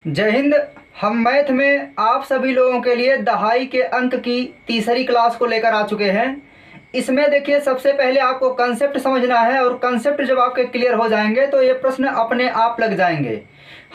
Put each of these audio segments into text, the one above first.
जय हिंद। हम मैथ में आप सभी लोगों के लिए दहाई के अंक की तीसरी क्लास को लेकर आ चुके हैं। इसमें देखिए, सबसे पहले आपको कंसेप्ट समझना है और कंसेप्ट जब आपके क्लियर हो जाएंगे तो ये प्रश्न अपने आप लग जाएंगे।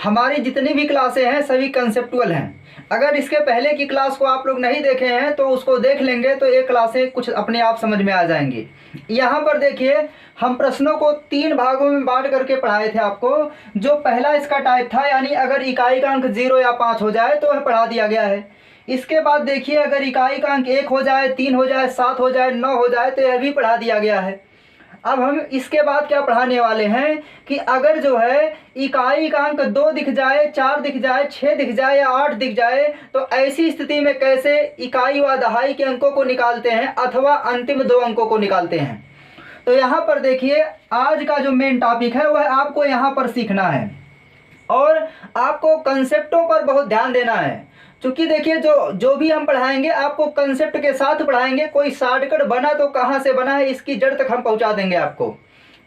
हमारी जितनी भी क्लासें हैं सभी कंसेप्टुअल हैं। अगर इसके पहले की क्लास को आप लोग नहीं देखे हैं तो उसको देख लेंगे तो ये क्लासें कुछ अपने आप समझ में आ जाएंगी। यहाँ पर देखिए, हम प्रश्नों को 3 भागों में बांट करके पढ़ाए थे आपको। जो पहला इसका टाइप था, यानी अगर इकाई का अंक 0 या 5 हो जाए तो वह पढ़ा दिया गया है। इसके बाद देखिए, अगर इकाई का अंक 1 हो जाए, 3 हो जाए, 7 हो जाए, 9 हो जाए तो यह भी पढ़ा दिया गया है। अब हम इसके बाद क्या पढ़ाने वाले हैं कि अगर जो है इकाई का अंक 2 दिख जाए, 4 दिख जाए, 6 दिख जाए या 8 दिख जाए तो ऐसी स्थिति में कैसे इकाई व दहाई के अंकों को निकालते हैं अथवा अंतिम 2 अंकों को निकालते हैं। तो यहाँ पर देखिए, आज का जो मेन टॉपिक है वह आपको यहाँ पर सीखना है और आपको कंसेप्टों पर बहुत ध्यान देना है। क्योंकि देखिए, जो भी हम पढ़ाएंगे आपको कंसेप्ट के साथ पढ़ाएंगे। कोई शॉर्टकट बना तो कहाँ से बना है इसकी जड़ तक हम पहुँचा देंगे आपको।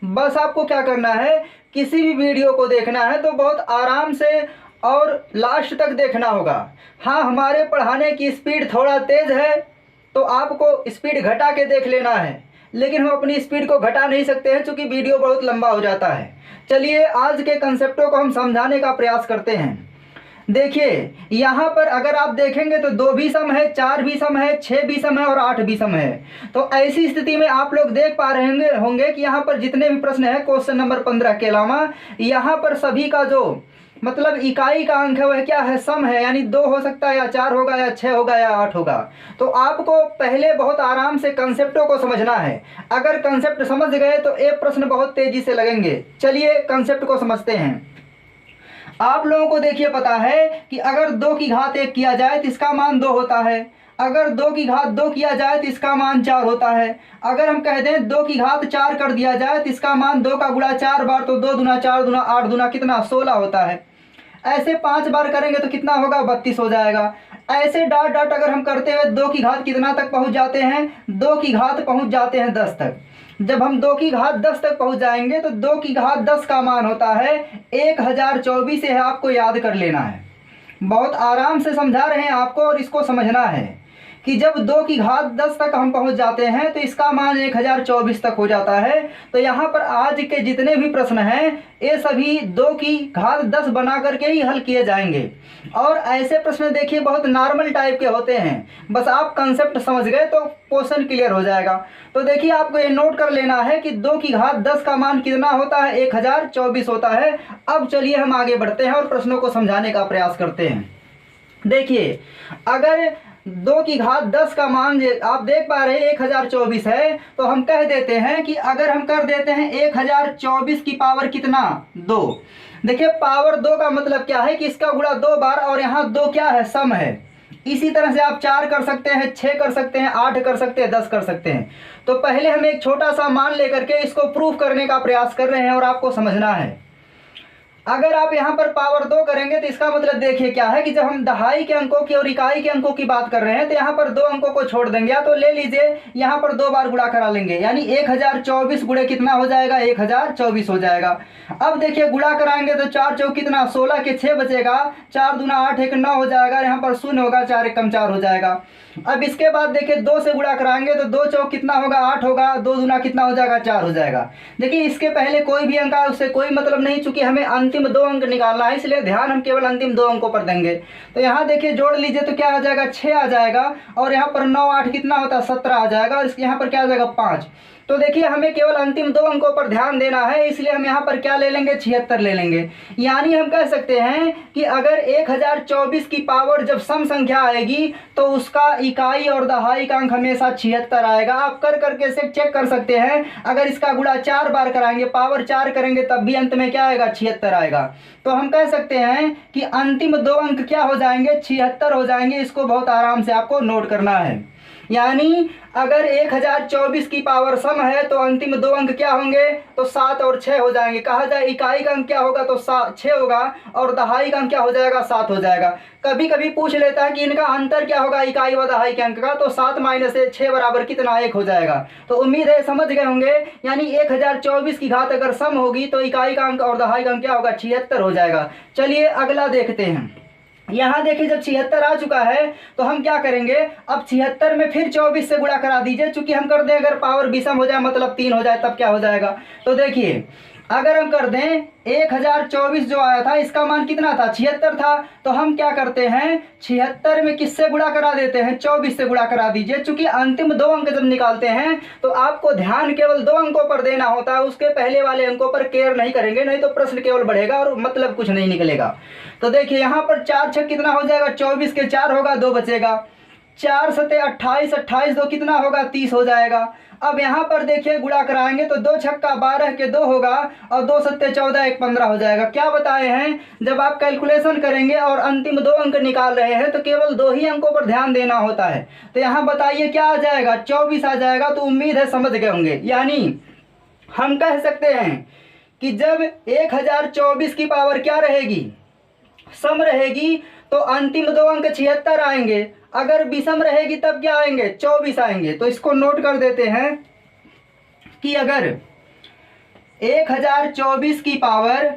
बस आपको क्या करना है, किसी भी वीडियो को देखना है तो बहुत आराम से और लास्ट तक देखना होगा। हाँ, हमारे पढ़ाने की स्पीड थोड़ा तेज़ है तो आपको स्पीड घटा के देख लेना है, लेकिन हम अपनी स्पीड को घटा नहीं सकते हैं क्योंकि वीडियो बहुत लंबा हो जाता है। चलिए, आज के कंसेप्टों को हम समझाने का प्रयास करते हैं। देखिए, यहाँ पर अगर आप देखेंगे तो 2 भी सम है, 4 भी सम है, 6 भी सम है और 8 भी सम है। तो ऐसी स्थिति में आप लोग देख पा रहे होंगे कि यहाँ पर जितने भी प्रश्न हैं क्वेश्चन नंबर 15 के अलावा, यहाँ पर सभी का जो मतलब इकाई का अंक है वह क्या है, सम है। यानी 2 हो सकता है या 4 होगा या 6 होगा या 8 होगा। तो आपको पहले बहुत आराम से कंसेप्टों को समझना है। अगर कंसेप्ट समझ गए तो ये प्रश्न बहुत तेजी से लगेंगे। चलिए कंसेप्ट को समझते हैं। आप लोगों को देखिए पता है कि अगर 2 की घात 1 किया जाए तो इसका मान 2 होता है। अगर 2 की घात 2 किया जाए तो इसका मान 4 होता है। अगर हम कह दें 2 की घात 4 कर दिया जाए तो इसका मान 2 का गुणा 4 बार तो 2 दूना 4 दूना 8 दूना कितना 16 होता है। ऐसे 5 बार करेंगे तो कितना होगा, 32 हो जाएगा। ऐसे डॉट डॉट अगर हम करते हुए 2 की घात कितना तक पहुंच जाते हैं, 2 की घात पहुंच जाते हैं 10 तक। जब हम 2 की घात 10 तक पहुंच जाएंगे तो 2 की घात 10 का मान होता है 1024 है। आपको याद कर लेना है। बहुत आराम से समझा रहे हैं आपको और इसको समझना है कि जब 2 की घात 10 तक हम पहुंच जाते हैं तो इसका मान 1024 तक हो जाता है। तो यहाँ पर आज के जितने भी प्रश्न हैं ये सभी 2 की घात 10 बना करके ही हल किए जाएंगे। और ऐसे प्रश्न देखिए बहुत नॉर्मल टाइप के होते हैं। बस आप कंसेप्ट समझ गए तो क्वेश्चन क्लियर हो जाएगा। तो देखिए, आपको ये नोट कर लेना है कि 2 की घात 10 का मान कितना होता है, 1024 होता है। अब चलिए हम आगे बढ़ते हैं और प्रश्नों को समझाने का प्रयास करते हैं। देखिए, अगर 2 की घात 10 का मान आप देख पा रहे हैं 1024 है, तो हम कह देते हैं कि अगर हम कर देते हैं 1024 की पावर कितना, 2। देखिए, पावर 2 का मतलब क्या है कि इसका गुणा 2 बार, और यहाँ 2 क्या है, सम है। इसी तरह से आप 4 कर सकते हैं, 6 कर सकते हैं, 8 कर सकते हैं, 10 कर सकते हैं। तो पहले हम एक छोटा सा मान लेकर के इसको प्रूफ करने का प्रयास कर रहे हैं और आपको समझना है। अगर आप यहाँ पर पावर 2 करेंगे तो इसका मतलब देखिए क्या है कि जब हम दहाई के अंकों की और इकाई के अंकों की बात कर रहे हैं तो यहाँ पर 2 अंकों को छोड़ देंगे, या तो ले लीजिए यहाँ पर 2 बार गुणा करा लेंगे, यानी 1024 गुणे कितना हो जाएगा, 1024 हो जाएगा। अब देखिए, गुणा कराएंगे तो 4 चौक कितना, 16 के 6 बचेगा, 4 दूना 8 1 9 हो जाएगा, यहाँ पर 0 होगा, 4 1 कम 4 हो जाएगा। अब इसके बाद देखिए 2 से गुणा कराएंगे तो 2 चौक कितना होगा, 8 होगा, 2 दूना कितना हो जाएगा, 4 हो जाएगा। देखिए, इसके पहले कोई भी अंक आए उससे कोई मतलब नहीं, चूंकि हमें अंतिम 2 अंक निकालना है इसलिए ध्यान हम केवल अंतिम 2 अंकों पर देंगे। तो यहाँ देखिए जोड़ लीजिए तो क्या आ जाएगा, 6 आ जाएगा, और यहाँ पर 9 8 कितना होता है, 17 आ जाएगा, और यहाँ पर क्या आ जाएगा, 5। तो देखिए, हमें केवल अंतिम 2 अंकों पर ध्यान देना है, इसलिए हम यहाँ पर क्या ले लेंगे, 76 ले लेंगे। यानी हम कह सकते हैं कि अगर 1024 की पावर जब सम संख्या आएगी तो उसका इकाई और दहाई का अंक हमेशा 76 आएगा। आप कर करके से चेक कर सकते हैं। अगर इसका गुणा 4 बार कराएंगे, पावर 4 करेंगे, तब भी अंत में क्या आएगा, 76 आएगा। तो हम कह सकते हैं कि अंतिम 2 अंक क्या हो जाएंगे, 76 हो जाएंगे। इसको बहुत आराम से आपको नोट करना है। यानी अगर 1024 की पावर सम है तो अंतिम दो अंक क्या होंगे, तो 7 और 6 हो जाएंगे। कहा जाए इकाई का अंक क्या होगा, तो 6 होगा, और दहाई का अंक क्या हो जाएगा, 7 हो जाएगा। कभी कभी पूछ लेता है कि इनका अंतर क्या होगा इकाई व दहाई के अंक का, तो 7 माइनस 6 बराबर कितना, 1 हो जाएगा। तो उम्मीद है समझ गए होंगे। यानी 1024 की घात अगर सम होगी तो इकाई का अंक और दहाई का अंक क्या होगा, 76 हो जाएगा। चलिए अगला देखते हैं। यहाँ देखिए जब 76 आ चुका है तो हम क्या करेंगे, अब 76 में फिर 24 से गुणा करा दीजिए। चूंकि हम कर दें अगर पावर विषम हो जाए मतलब 3 हो जाए तब क्या हो जाएगा। तो देखिए अगर हम कर दें 1024 जो आया था इसका मान कितना था, 76 था। तो हम क्या करते हैं 76 में किससे गुणा करा देते हैं, 24 से गुणा करा दीजिए। चूंकि अंतिम दो अंक जब निकालते हैं तो आपको ध्यान केवल दो अंकों पर देना होता है, उसके पहले वाले अंकों पर केयर नहीं करेंगे, नहीं तो प्रश्न केवल बढ़ेगा और मतलब कुछ नहीं निकलेगा। तो देखिए यहाँ पर 4 छक कितना हो जाएगा, 24 के 4 होगा, 2 बचेगा। 4 सते 28, 28 दो कितना होगा, 30 हो जाएगा। अब यहाँ पर देखिए गुणा कराएंगे तो 2 छक्का 12 के 2 होगा, और 2 सत्ते 14, 1 15 हो जाएगा। क्या बताए हैं, जब आप कैलकुलेशन करेंगे और अंतिम दो अंक निकाल रहे हैं तो केवल दो ही अंकों पर ध्यान देना होता है। तो यहाँ बताइए क्या आ जाएगा, 24 आ जाएगा। तो उम्मीद है समझ गए होंगे। यानी हम कह सकते हैं कि जब 1024 की पावर क्या रहेगी, सम रहेगी, तो अंतिम दो अंक 76 आएंगे। अगर विषम रहेगी तब क्या आएंगे, 24 आएंगे। तो इसको नोट कर देते हैं कि अगर 1024 की पावर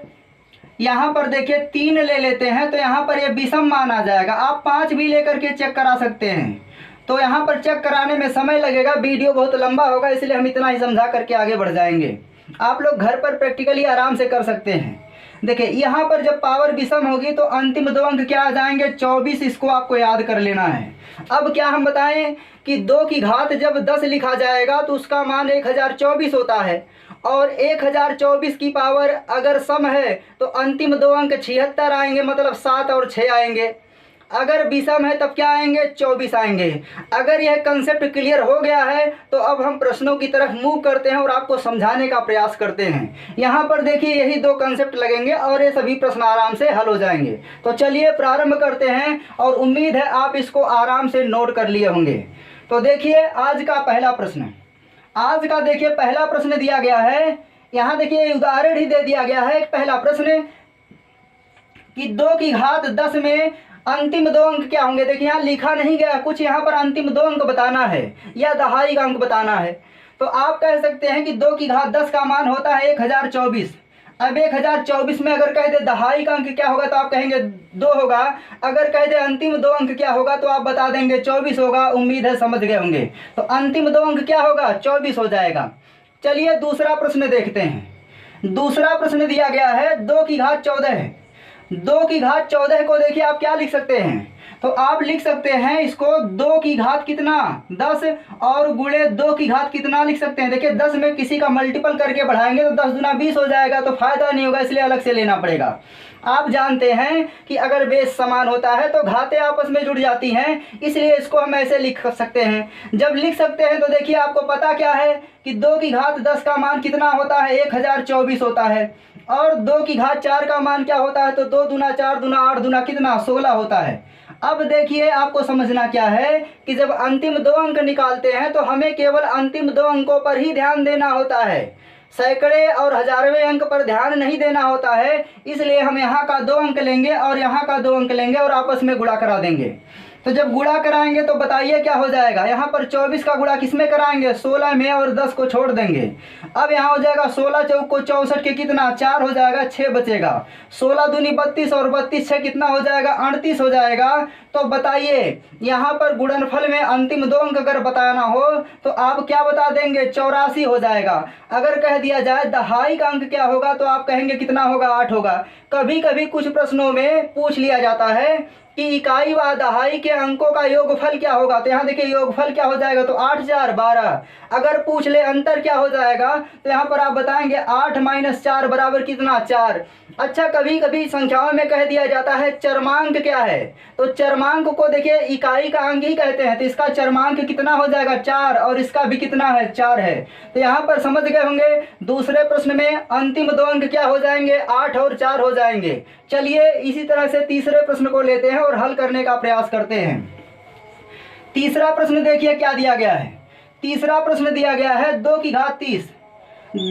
यहाँ पर देखिए 3 ले लेते हैं तो यहाँ पर ये विषम मान आ जाएगा। आप 5 भी लेकर के चेक करा सकते हैं। तो यहाँ पर चेक कराने में समय लगेगा, वीडियो बहुत लंबा होगा, इसलिए हम इतना ही समझा करके आगे बढ़ जाएंगे। आप लोग घर पर प्रैक्टिकली आराम से कर सकते हैं। देखिए यहाँ पर जब पावर विषम होगी तो अंतिम दो अंक क्या आ जाएंगे, 24। इसको आपको याद कर लेना है। अब क्या हम बताएं कि 2 की घात जब 10 लिखा जाएगा तो उसका मान 1024 होता है, और 1024 की पावर अगर सम है तो अंतिम दो अंक 76 आएंगे, मतलब 7 और 6 आएंगे। अगर विषम है तब क्या आएंगे, 24 आएंगे। अगर यह कंसेप्ट क्लियर हो गया है तो अब हम प्रश्नों की तरफ मूव करते हैं और आपको समझाने का प्रयास करते हैं। यहाँ पर देखिए यही दो कंसेप्ट लगेंगे और ये सभी प्रश्न आराम से हल हो जाएंगे। तो चलिए प्रारंभ करते हैं, और उम्मीद है आप इसको आराम से नोट कर लिए होंगे। तो देखिए आज का पहला प्रश्न, आज का देखिए पहला प्रश्न दिया गया है। यहाँ देखिए उदाहरण ही दे दिया गया है। एक पहला प्रश्न कि 2 की घात 10 में अंतिम दो अंक क्या होंगे। देखिए यहाँ लिखा नहीं गया कुछ, यहाँ पर अंतिम दो अंक बताना है या दहाई का अंक बताना है। तो आप कह सकते हैं कि 2 की घात 10 का मान होता है 1024। अब 1024 में अगर कह दे दहाई का अंक क्या होगा तो आप कहेंगे 2 होगा। अगर कह दे अंतिम दो अंक क्या होगा तो आप बता देंगे 24 होगा। उम्मीद है समझ गए होंगे। तो अंतिम दो अंक क्या होगा, 24 हो जाएगा। चलिए दूसरा प्रश्न देखते हैं। दूसरा प्रश्न दिया गया है 2 की घात 14 है। 2 की घात 14 को देखिए आप क्या लिख सकते हैं, तो आप लिख सकते हैं इसको 2 की घात कितना, 10, और गुणे 2 की घात कितना लिख सकते हैं। देखिए 10 में किसी का मल्टीपल करके बढ़ाएंगे तो 10 दूना 20 हो जाएगा, तो फायदा नहीं होगा, इसलिए अलग से लेना पड़ेगा। आप जानते हैं कि अगर बेस समान होता है तो घातें आपस में जुड़ जाती हैं, इसलिए इसको हम ऐसे लिख सकते हैं। जब लिख सकते हैं तो देखिए आपको पता क्या है कि 2 की घात 10 का मान कितना होता है, 1024 होता है। और 2 की घात 4 का मान क्या होता है, तो 2 दूना 4 दूना 8 दूना कितना, 16 होता है। अब देखिए आपको समझना क्या है कि जब अंतिम दो अंक निकालते हैं तो हमें केवल अंतिम दो अंकों पर ही ध्यान देना होता है, सैकड़े और हजारवें अंक पर ध्यान नहीं देना होता है। इसलिए हम यहाँ का 2 अंक लेंगे और यहाँ का 2 अंक लेंगे और आपस में गुणा करा देंगे। तो जब गुणा कराएंगे तो बताइए क्या हो जाएगा। यहाँ पर 24 का गुणा किस में कराएंगे, 16 में, और 10 को छोड़ देंगे। अब यहाँ हो जाएगा 16 चौक को 64 के कितना, 4 हो जाएगा, 6 बचेगा। 16 दूनी 32 और 32 6 कितना हो जाएगा, 38 हो जाएगा। तो बताइए यहाँ पर गुणनफल में अंतिम दो अंक अगर बताना हो तो आप क्या बता देंगे, 84 हो जाएगा। अगर कह दिया जाए दहाई का अंक क्या होगा तो आप कहेंगे कितना होगा, 8 होगा। कभी कभी कुछ प्रश्नों में पूछ लिया जाता है कि इकाई व दहाई के अंकों का योगफल क्या होगा। तो यहाँ देखिए योगफल क्या हो जाएगा, तो 8 4 12। अगर पूछ ले अंतर क्या हो जाएगा तो यहाँ पर आप बताएंगे 8 - 4 बराबर कितना, 4। अच्छा कभी कभी संख्याओं में कह दिया जाता है चरमांक क्या है, तो चरमांक को देखिए इकाई का अंक ही कहते हैं, तो इसका चरमांक कितना हो जाएगा, 4, और इसका भी कितना है, 4 है। तो यहाँ पर समझ गए होंगे। दूसरे प्रश्न में अंतिम दो अंक क्या हो जाएंगे, 8 और 4 हो जाएंगे। चलिए इसी तरह से तीसरे प्रश्न को लेते हैं और हल करने का प्रयास करते हैं। तीसरा प्रश्न देखिए क्या दिया गया है। तीसरा प्रश्न दिया गया है 2 की घात 30,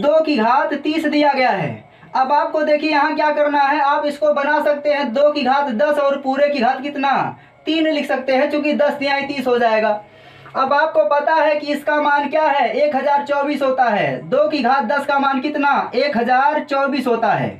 2 की घात 30 दिया गया है। अब आपको देखिए यहाँ क्या करना है, आप इसको बना सकते हैं 2 की घात 10 और पूरे की घात कितना 3 लिख सकते हैं, चूंकि 10 तिहाई 30 हो जाएगा। अब आपको पता है कि इसका मान क्या है, 1024 होता है। 2 की घात 10 का मान कितना 1024 होता है।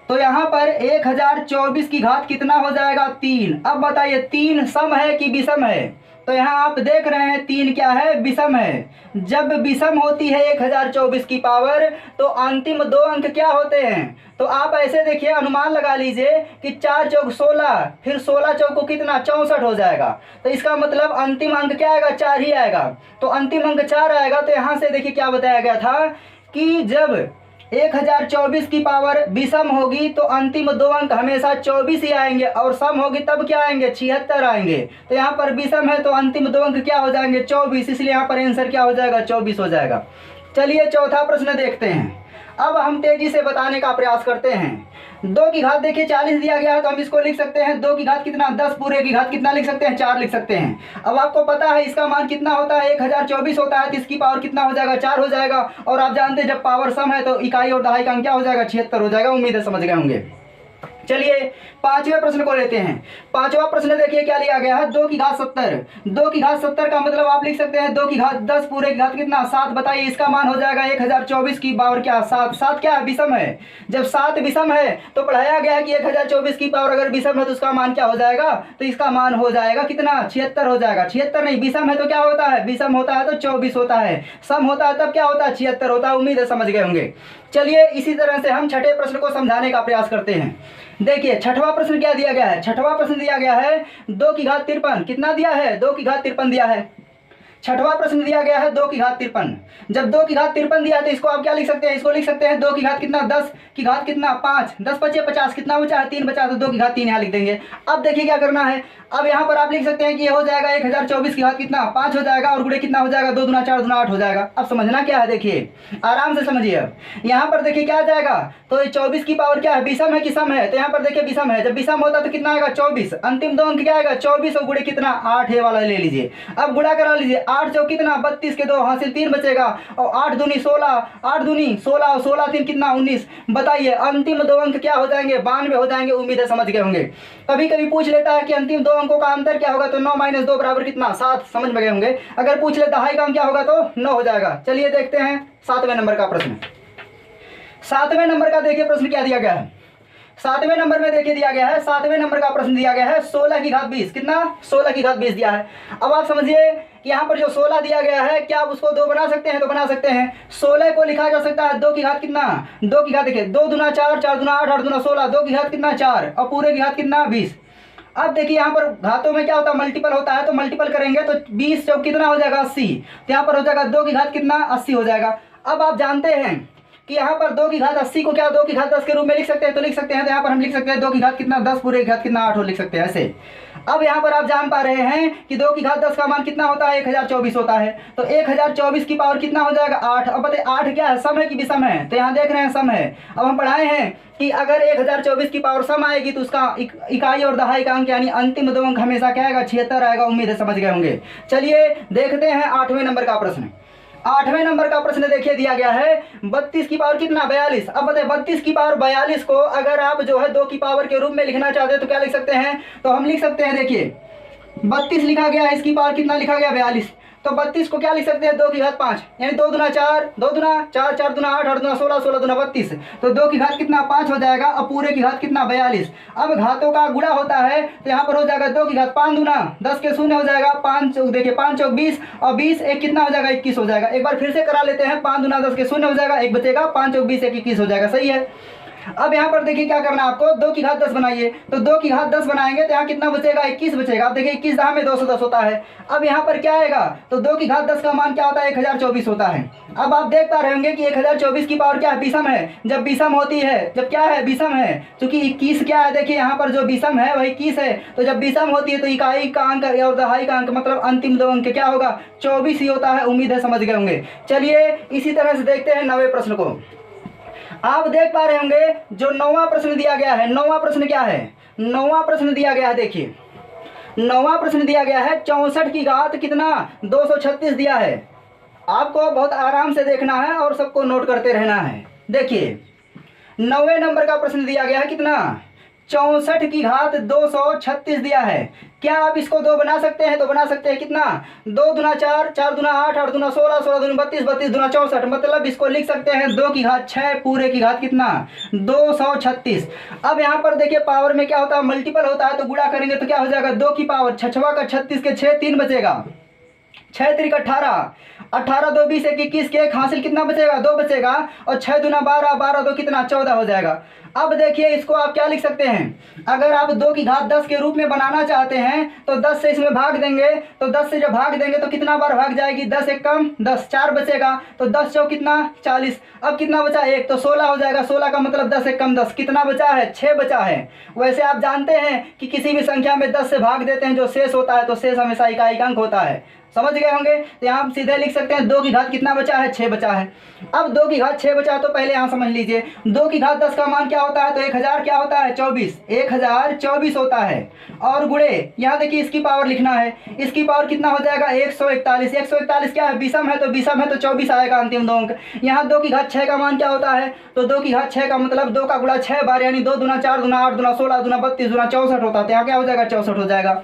तो यहाँ पर 1024 की घात कितना हो जाएगा 3। अब बताइए 3 सम है कि विषम है। तो यहाँ आप देख रहे हैं 3 क्या है, विषम है। जब विषम होती है 1024 की पावर तो अंतिम 2 अंक क्या होते हैं। तो आप ऐसे देखिए अनुमान लगा लीजिए कि 4 चौक 16, फिर 16 चौक को कितना 64 हो जाएगा। तो इसका मतलब अंतिम अंक क्या आएगा 4 ही आएगा। तो अंतिम अंक 4 आएगा। तो यहाँ से देखिए क्या बताया गया था कि जब 1024 की पावर विषम होगी तो अंतिम 2 अंक हमेशा 24 ही आएंगे, और सम होगी तब क्या आएंगे 76 आएंगे। तो यहाँ पर विषम है तो अंतिम 2 अंक क्या हो जाएंगे 24, इसलिए यहाँ पर आंसर क्या हो जाएगा 24 हो जाएगा। चलिए चौथा प्रश्न देखते हैं। अब हम तेजी से बताने का प्रयास करते हैं। 2 की घात देखिए 40 दिया गया है, तो हम इसको लिख सकते हैं 2 की घात कितना 10, पूरे की घात कितना लिख सकते हैं 4 लिख सकते हैं। अब आपको पता है इसका मान कितना होता है 1024 होता है, तो इसकी पावर कितना हो जाएगा 4 हो जाएगा। और आप जानते हैं जब पावर सम है तो इकाई और दहाई का अंक क्या हो जाएगा 76 हो जाएगा। उम्मीद है समझ गए होंगे। चलिए पांचवें प्रश्न को लेते हैं। पांचवा प्रश्न देखिए क्या लिया गया है 2 की घात 70। 2 की घात 70 का मतलब आप लिख सकते हैं 2 की घात 10, पूरे की घात कितना 7। बताइए इसका मान हो जाएगा 1024 की पावर क्या 7। 7 क्या है विषम है। जब 7 विषम है तो पढ़ाया गया है कि 1024 की पावर अगर विषम है तो उसका मान क्या हो जाएगा, तो इसका मान हो जाएगा कितना 76 हो जाएगा। 76 नहीं, विषम है तो क्या होता है, विषम होता है तो 24 होता है, सम होता है तब क्या होता है 76 होता है। उम्मीद है समझ गए होंगे। चलिए इसी तरह से हम छठे प्रश्न को समझाने का प्रयास करते हैं। देखिए छठवां प्रश्न क्या दिया गया है। छठवां प्रश्न दिया गया है 2 की घात 53। कितना दिया है 2 की घात 53 दिया है। छठवां प्रश्न दिया गया है 2 की घात 53। जब 2 की घात 53 दिया है तो इसको आप क्या लिख सकते हैं, इसको लिख सकते हैं 2 की घात कितना 10 की घात कितना 5, 10 पचे 50, कितना बचा है 3 बचा, तो 2 की घात 3 यहाँ लिख देंगे। अब देखिए क्या करना है, अब यहाँ पर आप लिख सकते हैं कि ये हो जाएगा 1024 की घात कितना 5 हो जाएगा, और गुणे कितना हो जाएगा 2 दूना 4 दूना 8 हो जाएगा। अब समझना क्या है, देखिए आराम से समझिए। अब यहाँ पर देखिए क्या आ जाएगा, तो ये 24 की पावर क्या है, विषम है कि सम है। तो यहाँ पर देखिए विषम है, जब विषम होता तो कितना आएगा 24, अंतिम 2 अंक क्या आएगा 24 और गुणे कितना 8 वाला ले लीजिए। अब गुणा करा लीजिए, 8 चौक कितना 32 के 2 हासिल 3 बचेगा, और 8 दूनी 16, 8 दूनी 16 और 16 3 कितना 19। बताइए अंतिम 2 अंक क्या हो जाएंगे 92 हो जाएंगे। उम्मीद है समझ गए होंगे। कभी कभी पूछ लेता है कि अंतिम 2 अंकों का अंतर क्या होगा, तो 9 - 2 बराबर कितना 7, समझ में गए होंगे। अगर पूछ ले दहाई का अंक क्या होगा तो 9 हो जाएगा। चलिए देखते हैं 7वें नंबर का प्रश्न। 7वें नंबर का देखिए प्रश्न क्या दिया गया है। 7वें नंबर में देखिए दिया गया है, 7वें नंबर का प्रश्न दिया गया है 16 की घात 20। कितना 16 की घात 20 दिया है। अब आप समझिए कि यहाँ पर जो 16 दिया गया है, क्या आप उसको 2 बना सकते हैं, तो बना सकते हैं। 16 को लिखा जा सकता है 2 की घात कितना 2 की घात देखिए 2 दूना 4, 4 दूना 8, 8 दूना 16, 2 की घात कितना 4 और पूरे की घात कितना 20। अब देखिए यहाँ पर घातों में क्या होता है मल्टीपल होता है, तो मल्टीपल करेंगे तो 20 चौक कितना हो जाएगा 80। तो यहाँ पर हो जाएगा 2 की घात कितना 80 हो जाएगा। अब आप जानते हैं कि यहाँ पर 2 की घात 80 को क्या 2 की घात 10 के रूप में लिख सकते हैं, तो लिख सकते हैं। तो यहाँ पर हम लिख सकते हैं 2 की घात कितना 10, पूरे की घात कितना 8 लिख सकते हैं ऐसे। अब यहाँ पर आप जान पा रहे हैं कि 2 की घात 10 का मान कितना होता है 1024 होता है। तो 1024 की पावर कितना हो जाएगा 8। अब बताइए 8 क्या है, सम है कि विषम है, तो यहाँ देख रहे हैं सम है। अब हम पढ़ाए हैं कि अगर 1024 की पावर सम आएगी तो उसका इकाई और दहाई का अंक यानी अंतिम 2 अंक हमेशा क्या आएगा 76 आएगा। उम्मीद है समझ गए होंगे। चलिए देखते हैं 8वें नंबर का प्रश्न। 8वें नंबर का प्रश्न देखिए दिया गया है 32 की पावर कितना 42। अब बताइए 32 की पावर 42 को अगर आप जो है 2 की पावर के रूप में लिखना चाहते हैं तो क्या लिख सकते हैं, तो हम लिख सकते हैं। देखिए 32 लिखा गया है, इसकी पावर कितना लिखा गया 42, तो 32 को क्या लिख सकते हैं 2 की घात 5 यानी 2 दूना 4, 2 दूना 4, 4 दूना 8, 8 दूना 16, 16 दूना 32, तो 2 की घात कितना 5 हो जाएगा और पूरे की घात कितना 42। अब घातों का गुणा होता है तो यहाँ पर हो जाएगा 2 की घात 5 दूना 10 के शून्य हो जाएगा, 5 चौक देखिए 5 चौक 20 और 20 एक कितना हो जाएगा 21 हो जाएगा। एक बार फिर से करा लेते हैं, 5 दूना 10 के शून्य हो जाएगा, एक बचेगा, 5 चौक 20 21 हो जाएगा। सही है। अब यहाँ पर देखिए क्या करना है आपको, 2 की घात 10 बनाइए, तो 2 की घात 10 बनाएंगे तो यहाँ कितना बचेगा 21 बचेगा। अब देखिए 21 दहा में 210 होता है। अब यहाँ पर क्या आएगा, तो 2 की घात 10 का मान क्या होता है 1024 होता है। अब आप देख पा रहे होंगे कि 1024 की पावर क्या है विषम है। जब विषम होती है, जब क्या है विषम है, क्योंकि 21 क्या है देखिए यहाँ पर जो विषम है वही 21 है। तो जब विषम होती है तो इकाई का अंक और दहाई का अंक मतलब अंतिम 2 अंक क्या होगा 24 ही होता है। उम्मीद है समझ गए होंगे। चलिए इसी तरह से देखते हैं 9वें प्रश्न को। आप देख पा रहे होंगे जो 9वां प्रश्न दिया गया है। 9वां प्रश्न क्या है, 9वां प्रश्न दिया गया है देखिए 9वां प्रश्न दिया गया है 64 की घात कितना 236 दिया है। आपको बहुत आराम से देखना है और सबको नोट करते रहना है। देखिए 9वें नंबर का प्रश्न दिया गया है कितना 64 की घात 236 दिया है। क्या आप इसको दो बना सकते हैं? तो बना सकते हैं। कितना 2 दूना 4, 4 दूना 8, 8 दूना 16, 16 दूना 32, 32 दूना 64। मतलब इसको लिख सकते हैं 2 की घात 6 पूरे की घात कितना 236। अब यहाँ पर देखिए पावर में क्या होता है, मल्टीपल होता है, तो गुणा करेंगे तो क्या हो जाएगा 2 की पावर 6 का 36 के 6 3 बचेगा, 6 3 18, 18 2 20 21 के एक हासिल कितना बचेगा 2 बचेगा, और 6 दूना 12, 12 2 कितना 14 हो जाएगा। अब देखिए इसको आप क्या लिख सकते हैं, अगर आप 2 की घात 10 के रूप में बनाना चाहते हैं तो 10 से इसमें भाग देंगे, तो 10 से जब भाग देंगे तो कितना बार भाग जाएगी 10 एक कम 10, 4 बचेगा, तो 10 चौ कितना 40। अब कितना बचा 1, तो 16 हो जाएगा। 16 का मतलब 10 एक कम 10, कितना बचा है 6 बचा है। वैसे आप जानते हैं कि किसी भी संख्या में 10 से भाग देते हैं जो शेष होता है तो शेष हमेशा इकाई का अंक होता है। समझ गए होंगे। तो यहाँ हम सीधे लिख सकते हैं 2 की घात कितना बचा है 6 बचा है। अब 2 की घात 6 बचा है तो पहले यहाँ समझ लीजिए 2 की घात 10 का मान क्या होता है, तो 1000 क्या होता है 24, 1024 होता है। और गुणे यहाँ देखिए इसकी पावर लिखना है, इसकी पावर कितना हो जाएगा 141। 141 क्या है विषम है, तो विषम है तो 24 आएगा अंतिम 2 अंक। यहाँ 2 की घात 6 का मान क्या होता है, तो 2 की घात 6 का मतलब 2 का गुणा 6 बार, यानी 2 दूना 4 दूना 8 दूना 16 दूना 32 दूना 64 होता है। तो यहाँ क्या हो जाएगा 64 हो जाएगा।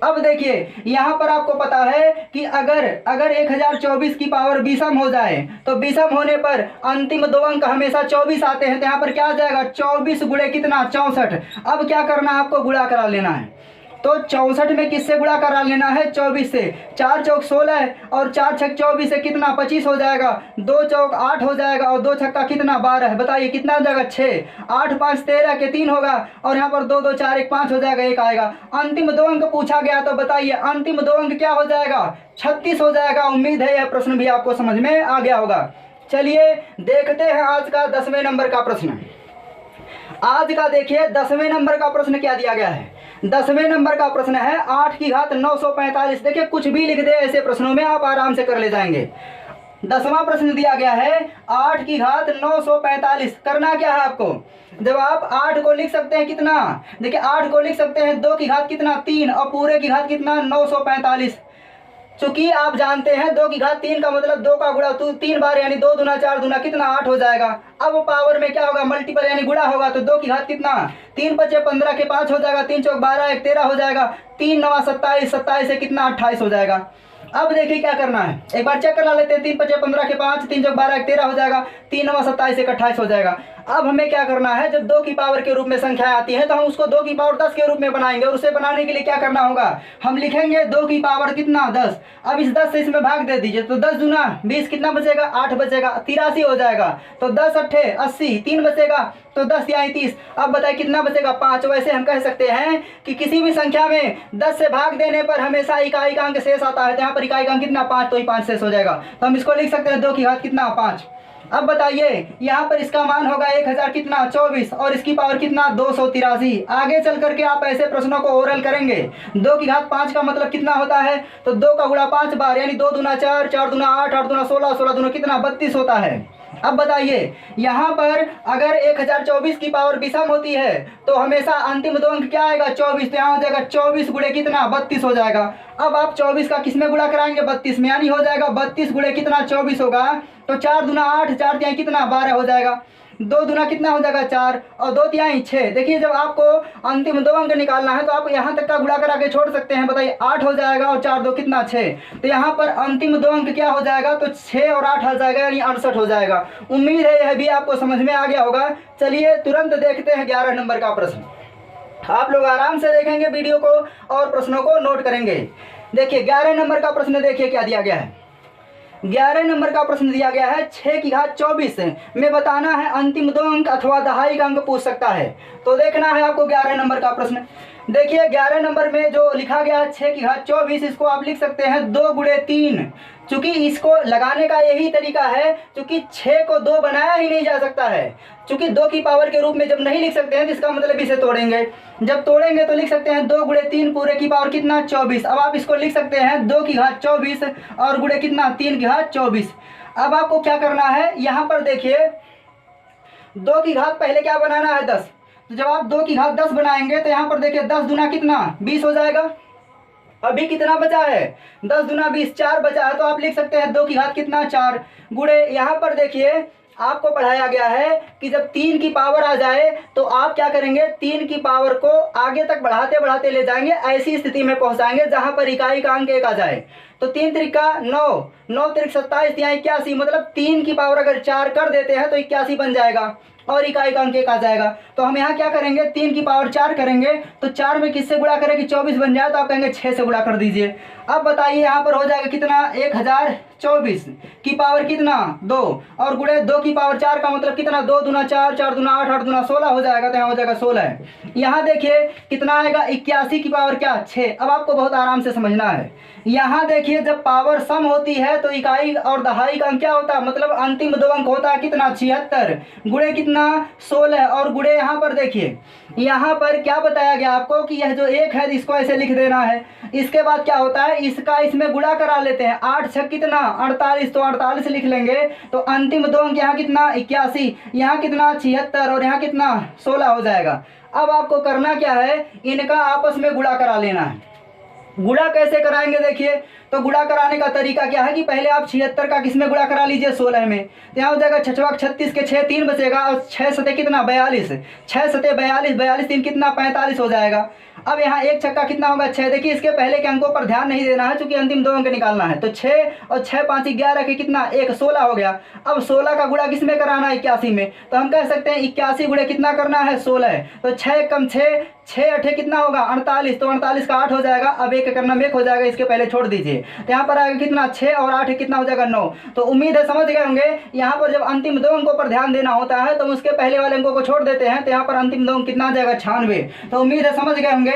अब देखिए यहाँ पर आपको पता है कि अगर 1024 की पावर विषम हो जाए तो विषम होने पर अंतिम 2 अंक हमेशा 24 आते हैं। तो यहाँ पर क्या आ जाएगा 24 गुणे कितना 64। अब क्या करना है आपको गुणा करा लेना है, तो 64 में किससे गुणा करा लेना है 24 से। 4 चौक 16 और 4 छक 24 से कितना 25 हो जाएगा, 2 चौक 8 हो जाएगा और 2 छक्का कितना 12। बताइए कितना हो जाएगा 6, 8 5 13 के 3 होगा, और यहाँ पर 2 2 4 1 5 हो जाएगा, 1 आएगा। अंतिम 2 अंक पूछा गया तो बताइए अंतिम 2 अंक क्या हो जाएगा 36 हो जाएगा। उम्मीद है यह प्रश्न भी आपको समझ में आ गया होगा। चलिए देखते हैं आज का 10वें नंबर का प्रश्न। आज का देखिए 10वें नंबर का प्रश्न क्या दिया गया है। 10वें नंबर का प्रश्न है 8 की घात 945। देखिए कुछ भी लिख दे ऐसे प्रश्नों में आप आराम से कर ले जाएंगे। 10वां प्रश्न दिया गया है 8 की घात 945। करना क्या है आपको, जब आप 8 को लिख सकते हैं कितना, देखिए 8 को लिख सकते हैं 2 की घात कितना 3 और पूरे की घात कितना 945। चूंकि आप जानते हैं 2 की घात 3 का मतलब 2 का गुणा 3 बार, यानी 2 दूना 4 दूना कितना 8 हो जाएगा। अब पावर में क्या होगा मल्टीपल यानी गुणा होगा, तो 2 की घात कितना 3 बचे 15 के 5 हो जाएगा, 3 चौक 12 1 13 हो जाएगा, 3 9 27, 27 से कितना 28 हो जाएगा। अब देखिए क्या करना है, एक बार चेक करा लेते हैं। 3 5 15 के 5, 3 चौक 12 1 13 हो जाएगा, 3 9 27 1 28 हो जाएगा। अब हमें क्या करना है, जब 2 की पावर के रूप में संख्या आती है तो हम उसको 2 की पावर 10 के रूप में बनाएंगे, और उसे बनाने के लिए क्या करना होगा, हम लिखेंगे 2 की पावर कितना 10। अब इस 10 से इसमें भाग दे दीजिए, तो 10 दूना 20 कितना बचेगा 8 बचेगा, 83 हो जाएगा। तो 10 अट्ठे 80, 3 बचेगा तो 10 या 30। अब बताइए कितना बचेगा 5। वैसे हम कह सकते हैं कि किसी भी संख्या में 10 से भाग देने पर हमेशा इकाई का अंक शेष आता है। तो यहाँ पर इकाई का अंक कितना 5, तो ही 5 शेष हो जाएगा। तो हम इसको लिख सकते हैं 2 की घात कितना 5। अब बताइए यहाँ पर इसका मान होगा 1000 कितना 24 और इसकी पावर कितना 283। आगे चल करके आप ऐसे प्रश्नों को ओरल करेंगे। 2 की घात 5 का मतलब कितना होता है, तो 2 का गुणा 5 बार, यानी 2 दूना 4, 4 दूना 8, 8 दूना 16, 16 दूना कितना 32 होता है। अब बताइए यहाँ पर अगर 1024 की पावर विषम होती है तो हमेशा अंतिम 2 अंक क्या आएगा 24। तो यहाँ हो जाएगा 24 गुणे कितना 32 हो जाएगा। अब आप 24 का किस में गुणा कराएंगे 32 में, यानी हो जाएगा 32 गुणे कितना 24 होगा, तो 4 दूना 8, 4 तिहाई कितना 12 हो जाएगा, 2 दूना कितना हो जाएगा 4 और 2 तिहाई 6। देखिए जब आपको अंतिम 2 अंक निकालना है तो आप यहाँ तक का गुणा करा के छोड़ सकते हैं। बताइए 8 हो जाएगा और 4 2 कितना 6। तो यहाँ पर अंतिम 2 अंक क्या हो जाएगा, तो 6 और 8 आ जाएगा, यानी 68 हो जाएगा। उम्मीद है यह भी आपको समझ में आ गया होगा। चलिए तुरंत देखते हैं 11 नंबर का प्रश्न। आप लोग आराम से देखेंगे वीडियो को और प्रश्नों को नोट करेंगे। देखिए 11 नंबर का प्रश्न देखिए क्या दिया गया है। 11 नंबर का प्रश्न दिया गया है 6 की घात 24 में बताना है अंतिम 2 अंक अथवा दहाई का अंक पूछ सकता है। तो देखना है आपको 11 नंबर का प्रश्न। देखिए 11 नंबर में जो लिखा गया है 6 की घात 24, इसको आप लिख सकते हैं 2 गुणे 3। चूंकि इसको लगाने का यही तरीका है, चूंकि 6 को 2 बनाया ही नहीं जा सकता है। चूंकि 2 की पावर के रूप में जब नहीं लिख सकते हैं तो इसका मतलब इसे तोड़ेंगे। जब तोड़ेंगे तो लिख सकते हैं 2 गुणे 3 पूरे की पावर कितना 24। अब आप इसको लिख सकते हैं 2 की घात 24 और गुणे कितना 3 की घात 24। अब आपको क्या करना है, यहाँ पर देखिए 2 की घात पहले क्या बनाना है 10। तो जब आप 2 की घात 10 बनाएंगे तो यहाँ पर देखिए 10 दूना कितना 20 हो जाएगा, अभी कितना बचा है, 10 दूना 20, 4 बचा है। तो आप लिख सकते हैं 2 की घात कितना 4 गुणे, यहाँ पर देखिए आपको पढ़ाया गया है कि जब 3 की पावर आ जाए तो आप क्या करेंगे, 3 की पावर को आगे तक बढ़ाते बढ़ाते ले जाएंगे, ऐसी स्थिति में पहुंचाएंगे जहां पर इकाई का अंक 1 आ जाए। तो 3 त्रिका 9, 9 त्रिक 27, यहाँ 81, मतलब 3 की पावर अगर 4 कर देते हैं तो 81 बन जाएगा और इकाई का अंक 1 आ जाएगा। तो हम यहाँ क्या करेंगे, 3 की पावर 4 करेंगे तो 4 में किससे गुणा करें कि 24 बन जाए, तो आप कहेंगे 6 से गुणा कर दीजिए। अब बताइए यहाँ पर हो जाएगा कितना, 1024 की पावर कितना 2 और गुणे 2 की पावर 4 का मतलब कितना, 2 दूना 4, 4 दूना 8, 8 दूना 16 हो जाएगा। तो यहाँ हो जाएगा 16। यहाँ देखिए कितना आएगा, 81 की पावर क्या 6। अब आपको बहुत आराम से समझना है, यहाँ देखिए जब पावर सम होती है तो इकाई और दहाई का अंक क्या होता है, मतलब अंतिम 2 अंक होता है कितना 76 गुणे कितना 16 और गुणे यहाँ पर देखिए यहाँ पर क्या बताया गया आपको कि यह जो 1 है इसको ऐसे लिख देना है। इसके बाद क्या होता है, इसका इसमें गुणा करा लेते हैं, 8 6 कितना 48, तो 48 लिख लेंगे। तो अंतिम 2 अंक यहाँ कितना 81, यहाँ कितना 76 और यहाँ कितना 16 हो जाएगा। अब आपको करना क्या है, इनका आपस में गुणा करा लेना है। गुणा कैसे कराएंगे देखिए, तो गुणा कराने का तरीका क्या है कि पहले आप 76 का किस में गुणा करा लीजिए 16 में, तो यहाँ हो जाएगा 6 36 के 6 3 बचेगा और 6 सते कितना 42, 6 सते 42, 42 3 कितना 45 हो जाएगा। अब यहाँ 1 छक्का कितना होगा 6, देखिए इसके पहले के अंकों पर ध्यान नहीं देना है क्योंकि अंतिम 2 अंक निकालना है। तो 6 और 6 5 11 के कितना 1 16 हो गया। अब 16 का गुणा किस में कराना है 81 में, तो हम कह सकते हैं 81 गुणे कितना करना है 16, तो 6 कम 6, 6 8 कितना होगा 48, तो 48 का 8 हो जाएगा। अब 1 करना में 1 हो जाएगा, इसके पहले छोड़ दीजिए। तो यहाँ पर आएगा कितना 6 और 8 कितना हो जाएगा 9। तो उम्मीद है समझ गए होंगे, यहाँ पर जब अंतिम 2 अंकों पर ध्यान देना होता है तो उसके पहले वाले अंकों को छोड़ देते हैं, तो यहाँ पर अंतिम 2 अंक कितना आ जाएगा 96। तो उम्मीद है समझ गए होंगे,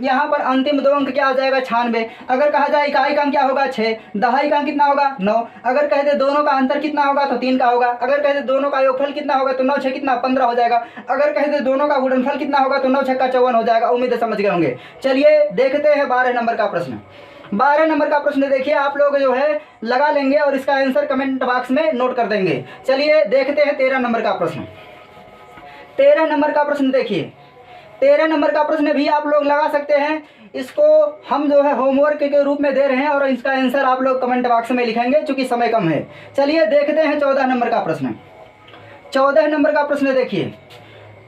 यहाँ पर अंतिम 2 अंक क्या आ जाएगा 96। अगर कहा जाए इकाई का अंक क्या होगा 6, दहाई का अंक कितना होगा 9, अगर कहते दोनों का अंतर कितना होगा तो 3 का होगा, अगर कहते दोनों का योगफल कितना होगा तो 9 6 कितना 15 हो जाएगा, अगर कहते दोनों का गुणनफल कितना होगा तो 9 6 का 54 हो जाएगा। उम्मीद है समझ गए होंगे। चलिए देखते हैं 12 नंबर का प्रश्न। 12 नंबर का प्रश्न देखिए आप लोग जो है लगा लेंगे और इसका आंसर कमेंट बॉक्स में नोट कर देंगे। चलिए देखते हैं 13 नंबर का प्रश्न। 13 नंबर का प्रश्न देखिए, 13 नंबर का प्रश्न भी आप लोग लगा सकते हैं, इसको हम जो है होमवर्क के रूप में दे रहे हैं और इसका आंसर आप लोग कमेंट बॉक्स में लिखेंगे चूंकि समय कम है। चलिए देखते हैं 14 नंबर का प्रश्न। 14 नंबर का प्रश्न देखिए,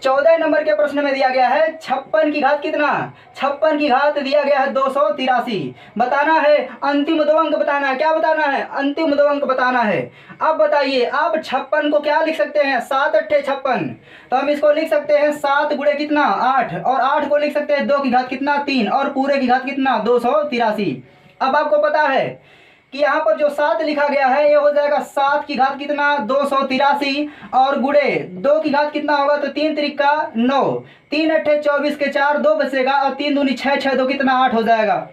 14 नंबर के प्रश्न में दिया गया है 56 की घात कितना, 56 की घात दिया गया है 283। बताना है अंतिम 2 अंक बताना है, क्या बताना है अंतिम 2 अंक बताना है। अब बताइए आप 56 को क्या लिख सकते हैं 7 8 56, तो हम इसको लिख सकते हैं 7 गुणे कितना 8 और 8 को लिख सकते हैं 2 की घात कितना 3 और पूरे की घात कितना 283। अब आपको पता है कि यहाँ पर जो 7 लिखा गया है ये हो जाएगा 7 की घात कितना 283 और गुणे 2 की घात कितना होगा तो 3 त्रिका 9, 3 8 24 के 4 2 बचेगा और 3 दूनी 6 6 2 कितना 8 हो जाएगा।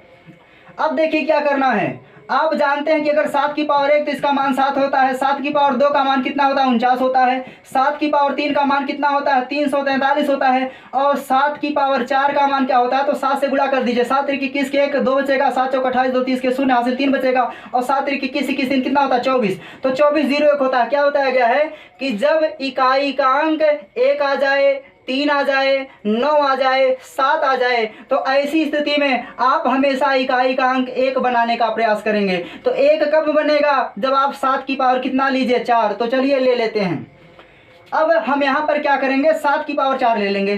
अब देखिए क्या करना है, आप जानते हैं कि अगर 7 की पावर 1 तो इसका मान 7 होता है, 7 की पावर 2 का मान कितना होता है 49 होता है, 7 की पावर 3 का मान कितना होता है 343 होता है और 7 की पावर 4 का मान क्या होता है तो 7 से गुणा कर दीजिए। 7 त्रिक 21 के 1 2 बचेगा, 7 चौक 28 2 30 के 0 हासिल 3 बचेगा और 7 त्रिक 21 21 3 कितना होता है 24। तो 24 0 1 होता है। क्या बताया गया है कि जब इकाई का अंक 1 आ जाए 3 आ जाए 9 आ जाए 7 आ जाए तो ऐसी स्थिति में आप हमेशा इकाई का अंक 1 बनाने का प्रयास करेंगे। तो 1 कब बनेगा जब आप 7 की पावर कितना लीजिए 4। तो चलिए ले लेते हैं। अब हम यहाँ पर क्या करेंगे 7 की पावर 4 ले लेंगे।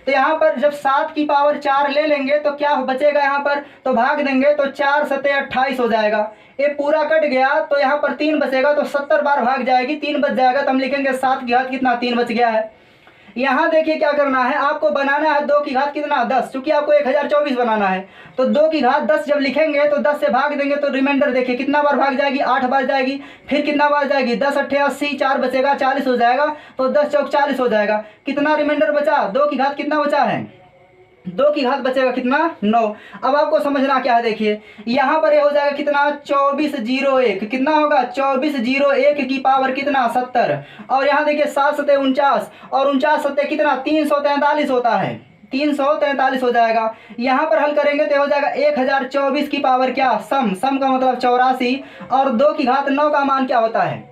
तो यहाँ पर जब 7 की पावर 4 ले लेंगे तो क्या बचेगा यहाँ पर तो भाग देंगे तो 4 सते 28 हो जाएगा। ये पूरा कट गया तो यहाँ पर 3 बचेगा तो 70 बार भाग जाएगी 3 बच जाएगा तो हम लिखेंगे 7 की घात कितना 3 बच गया है। यहाँ देखिए क्या करना है आपको बनाना है 2 की घात कितना 10 क्योंकि आपको 1024 बनाना है। तो 2 की घात 10 जब लिखेंगे तो 10 से भाग देंगे तो रिमाइंडर देखिए कितना बार भाग जाएगी 8 बार जाएगी, फिर कितना बार जाएगी 10 8 80 4 बचेगा 40 हो जाएगा तो 10 चौक 40 हो जाएगा। कितना रिमाइंडर बचा 2 की घात कितना बचा है 2 की घात बचेगा कितना 9। अब आपको समझना क्या है देखिए यहाँ पर ये हो जाएगा कितना 2401 कितना होगा 2401 की पावर कितना 70 और यहाँ देखिए 7 सते 49 और 49 सते कितना 343 होता है 343 हो जाएगा। यहाँ पर हल करेंगे तो हो जाएगा 1024 की पावर क्या सम का मतलब 84 और 2 की घात 9 का मान क्या होता है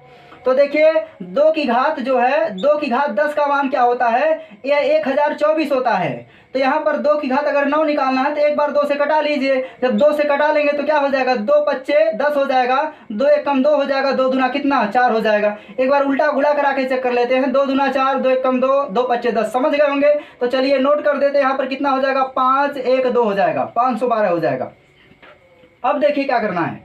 तो देखिए 2 की घात जो है 2 की घात 10 का मान क्या होता है, यह 1024 होता है। तो यहाँ पर 2 की घात अगर 9 निकालना है तो एक बार 2 से कटा लीजिए। जब 2 से कटा लेंगे तो क्या हो जाएगा, 2 पच्चे 10 हो जाएगा, 2 एक कम 2 हो जाएगा, 2 दूना कितना 4 हो जाएगा। एक बार उल्टा गुणा करा के चेक कर लेते हैं, 2 दूना 4, 2 एक कम 2, 2 पच्चे 10, समझ गए होंगे। तो चलिए नोट कर देते हैं, यहाँ पर कितना हो जाएगा, 5 1 2 हो जाएगा, 512 हो जाएगा। अब देखिए क्या करना है,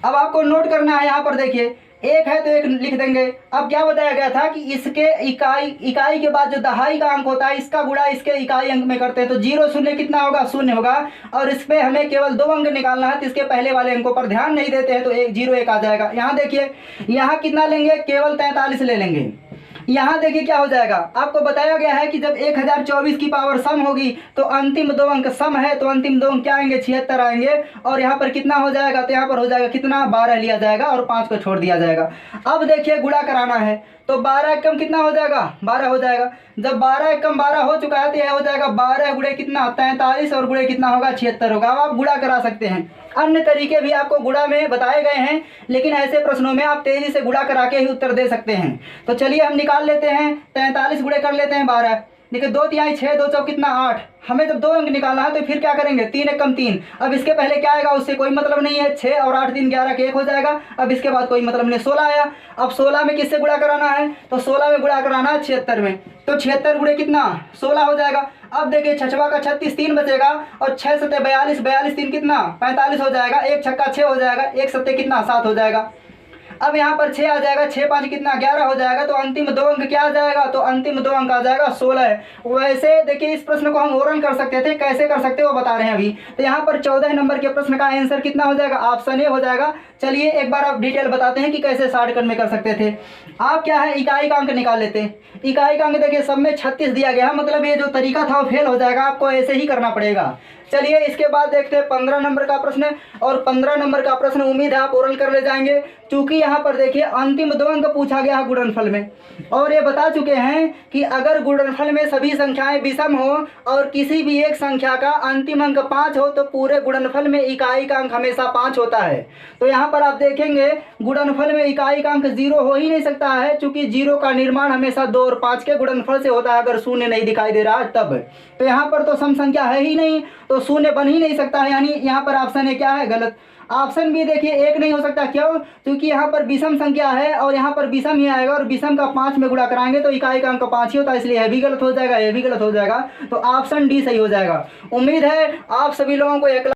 अब आपको नोट करना है। यहाँ पर देखिए एक है तो एक लिख देंगे। अब क्या बताया गया था कि इसके इकाई के बाद जो दहाई का अंक होता है इसका गुणा इसके इकाई अंक में करते हैं, तो 0 शून्य कितना होगा, 0 होगा। और इसमें हमें केवल 2 अंक निकालना है, तो इसके पहले वाले अंकों पर ध्यान नहीं देते हैं तो 0 1 आ जाएगा। यहाँ देखिए यहाँ कितना लेंगे, केवल 43 ले लेंगे। यहाँ देखिए क्या हो जाएगा, आपको बताया गया है कि जब 1024 की पावर सम होगी तो अंतिम 2 अंक सम है, तो अंतिम 2 अंक क्या आएंगे, 76 आएंगे। और यहाँ पर कितना हो जाएगा, तो यहाँ पर हो जाएगा कितना, 12 लिया जाएगा और 5 को छोड़ दिया जाएगा। अब देखिए गुणा कराना है तो 12 एकम कितना हो जाएगा, 12 हो जाएगा। जब 12 एकम 12 हो चुका है तो यह हो जाएगा 12 गुणे कितना, 43 और गुणे कितना होगा, 76 होगा। अब आप गुणा करा सकते हैं, अन्य तरीके भी आपको गुणा में बताए गए हैं, लेकिन ऐसे प्रश्नों में आप तेजी से गुणा करा के ही उत्तर दे सकते हैं। तो चलिए हम निकाल लेते हैं, 43 गुणे कर लेते हैं 12। देखिए 2 तिहाई 6, 2 चौक कितना 8। हमें जब 2 अंक निकालना है तो फिर क्या करेंगे, 3 एक कम 3। अब इसके पहले क्या आएगा, उससे कोई मतलब नहीं है, 6 और 8 3 11 के 1 हो जाएगा। अब इसके बाद कोई मतलब नहीं, 16 आया। अब 16 में किससे गुणा कराना है, तो 16 में गुणा कराना है 76 में, तो 76 गुणे कितना, 16 हो जाएगा। अब देखिए 6 का 36 3 बचेगा और 6 सत्ते 42, 42 3 कितना, 45 हो जाएगा। 1 छक्का 6 हो जाएगा, 1 सत्ते कितना, 7 हो जाएगा। अब यहाँ पर 6 आ जाएगा, 6 5 कितना, 11 हो जाएगा। तो अंतिम 2 अंक क्या आ जाएगा, तो अंतिम 2 अंक आ जाएगा 16 है। वैसे देखिए इस प्रश्न को हम ओरल कर सकते थे, कैसे कर सकते वो बता रहे हैं अभी। तो यहाँ पर 14 नंबर के प्रश्न का आंसर कितना हो जाएगा, ऑप्शन ए हो जाएगा। चलिए एक बार आप डिटेल बताते हैं कि कैसे शॉर्टकट में कर सकते थे। आप क्या है, इकाई का अंक निकाल लेते हैं। इकाई का अंक देखिए सब में 36 दिया गया, मतलब ये जो तरीका था वो फेल हो जाएगा, आपको ऐसे ही करना पड़ेगा। चलिए इसके बाद देखते हैं 15 नंबर का प्रश्न, और 15 नंबर का प्रश्न उम्मीद है आप ओरल कर ले जाएंगे, क्योंकि यहाँ पर देखिए अंतिम 2 अंक पूछा गया है गुणनफल में, और ये बता चुके हैं कि अगर गुणनफल में सभी संख्याएं विषम हो और किसी भी एक संख्या का अंतिम अंक 5 हो तो पूरे गुणनफल में इकाई का अंक हमेशा 5 होता है। तो यहाँ पर आप देखेंगे गुणनफल में इकाई का अंक 0 हो ही नहीं सकता है, क्योंकि 0 का निर्माण हमेशा 2 और 5 के गुणनफल से होता है, अगर शून्य नहीं दिखाई दे रहा है तब। तो यहाँ पर तो सम संख्या है ही नहीं, तो शून्य बन ही नहीं सकता है, यानी यहाँ पर ऑप्शन है क्या है, गलत। ऑप्शन भी देखिए 1 नहीं हो सकता, क्यों, क्योंकि यहाँ पर विषम संख्या है और यहाँ पर विषम ही आएगा, और विषम का 5 में गुणा कराएंगे तो इकाई का अंक 5 ही होता है, इसलिए यह भी गलत हो जाएगा, यह भी गलत हो जाएगा। तो ऑप्शन डी सही हो जाएगा। उम्मीद है आप सभी लोगों को एक